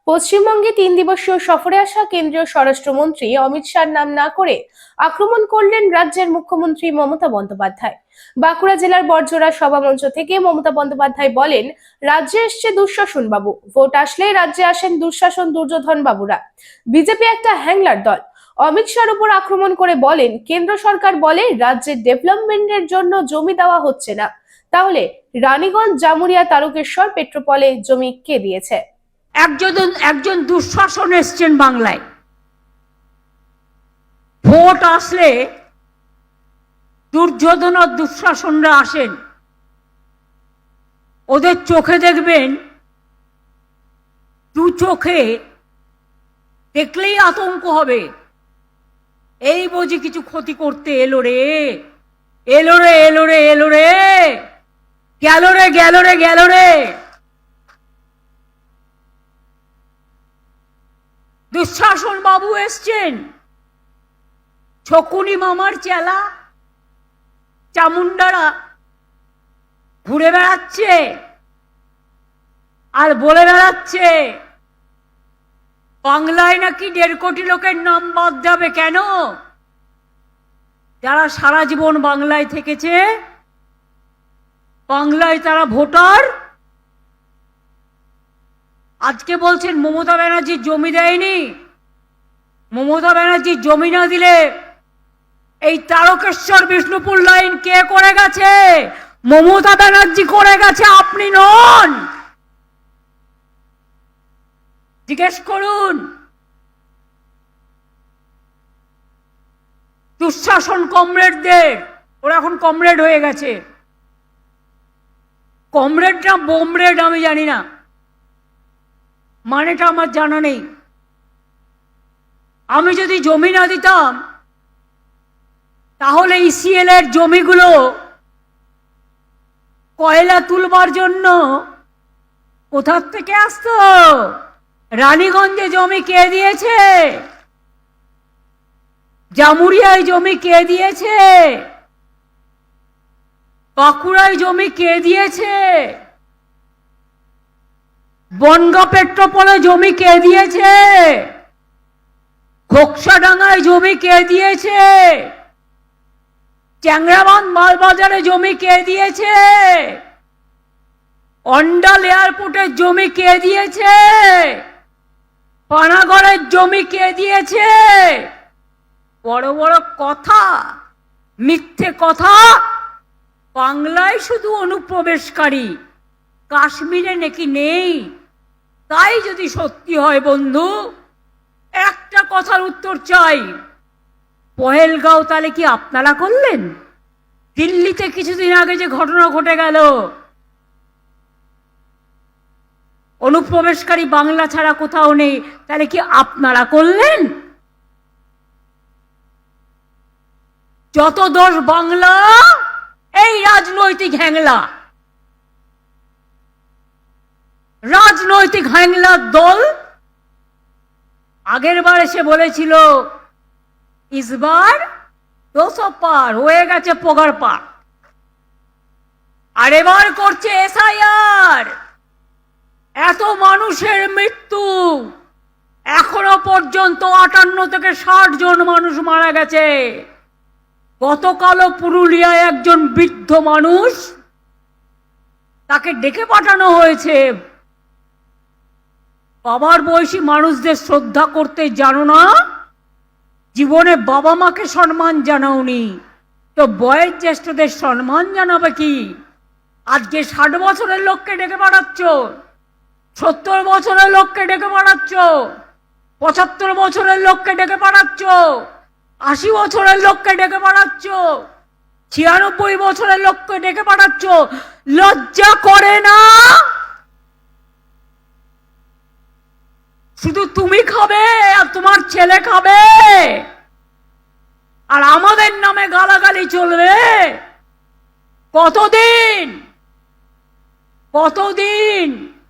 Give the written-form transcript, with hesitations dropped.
পশ্চিমবঙ্গে 3 দিবসীয় সফরে আসা কেন্দ্রীয় স্বরাষ্ট্রমন্ত্রী অমিত শাহর নাম না করে আক্রমণ করলেন রাজ্যের মুখ্যমন্ত্রী মমতা বন্দ্যোপাধ্যায়। বাঁকুড়া জেলার বড়জোড়া সভামঞ্চ থেকে মমতা বন্দ্যোপাধ্যায় বলেন, রাজ্যে এসছে দুঃশাসন বাবু, ভোট আসলে রাজ্যে আসেন দুঃশাসন দুর্যোধন বাবুরা। বিজেপি একটা হ্যাংলার দল। অমিত শাহর উপর আক্রমণ করে বলেন, কেন্দ্র সরকার বলে রাজ্যের ডেভেলপমেন্টের জন্য জমি দেওয়া হচ্ছে না, তাহলে রানীগঞ্জ, জামুরিয়া, তারকেশ্বর, পেট্রোপলে জমি কে দিয়েছে? একজন দুঃশাসন এসছেন বাংলায়। ভোট আসলে দুর্যোধন আর দুঃশাসনরা আসেন। ওদের চোখে দেখবেন, দু চোখে দেখলেই আতঙ্ক হবে, এই বুঝি কিছু ক্ষতি করতে এলো রে, এলো রে, এলো রে, এলো রে, গেল রে, গেল রে, গেল রে। দুঃশাসন বাবু এসছেন। ছকুনি মামার চেলা চামুন্ডারা ঘুরে বেড়াচ্ছে আর বলে বেড়াচ্ছে বাংলায় নাকি 1.5 কোটি লোকের নাম বাদ যাবে। কেন? যারা সারা জীবন বাংলায় থেকেছে, বাংলায় তারা ভোটার। আজকে বলছেন মমতা ব্যানার্জি জমি দেয়নি। মমতা ব্যানার্জি জমি না দিলে এই তারকেশ্বর বিষ্ণুপুর লাইন কে করে গেছে? মমতা ব্যানার্জি করে গেছে, আপনি নন। জিজ্ঞেস করুন। দুঃশাসন কমরেডদের, ওরা এখন কমরেড হয়ে গেছে। কমরেড না বোমরেড আমি জানি না, মানেটা আমার জানা নেই। আমি যদি জমি না দিতাম তাহলে ইসিএল এর জমিগুলো কয়লা তুলবার জন্য কোথা থেকে আসতো? রানীগঞ্জে জমি কে দিয়েছে? জামুরিয়ায় জমি কে দিয়েছে? বাঁকুড়ায় জমি কে দিয়েছে? বনগাঁ পেট্রোপলে জমি কে দিয়েছে? ঘোকসাডাঙ্গায় জমি কে দিয়েছে? চ্যাংরাবান্ধ মালবাজারে জমি কে দিয়েছে? অন্ডাল এয়ারপোর্টের জমি কে দিয়েছে? পানাগড়ের জমি কে দিয়েছে? বড় বড় কথা, মিথ্যে কথা। বাংলায় শুধু অনুপ্রবেশকারী, কাশ্মীরে নাকি নেই। তাই যদি সত্যি হয় বন্ধু, একটা কথার উত্তর চাই, পহেলগাঁও তাহলে কি আপনারা করলেন? দিল্লিতে কিছুদিন আগে যে ঘটনা ঘটে গেল, অনুপ্রবেশকারী বাংলা ছাড়া কোথাও নেই, তাহলে কি আপনারা করলেন? যত দোষ বাংলা, এই রাজনৈতিক হ্যাংলা, রাজনৈতিক হ্যাংলার দল। আগের বার এসে বলেছিল ইসবার 200 পার হয়ে গেছে, পগার পার। আর এবার করছে এসআইআর। এত মানুষের মৃত্যু, এখনো পর্যন্ত 58 থেকে 60 জন মানুষ মারা গেছে। গতকালও পুরুলিয়ায় একজন বৃদ্ধ মানুষ, তাকে ডেকে পাঠানো হয়েছে। বাবার বয়সী মানুষদের শ্রদ্ধা করতে জানো না? জীবনে বাবা মাকে সম্মান জানাওনি, তো বয়োজ্যেষ্ঠদের সম্মান জানাবে কি? আজকে 60 বছরের লোককে ডেকে পাঠাচ্ছ, 70 বছরের লোককে ডেকে পাঠাচ্ছ, 75 বছরের লোককে ডেকে পাঠাচ্ছ, 80 বছরের লোককে ডেকে পাঠাচ্ছ, 96 বছরের লোককে ডেকে পাঠাচ্ছ। লজ্জা করে না? শুধু তুমি খাবে আর তোমার ছেলে খাবে, আর আমাদের নামে গালাগালি চলবে? কতদিন? কতদিন?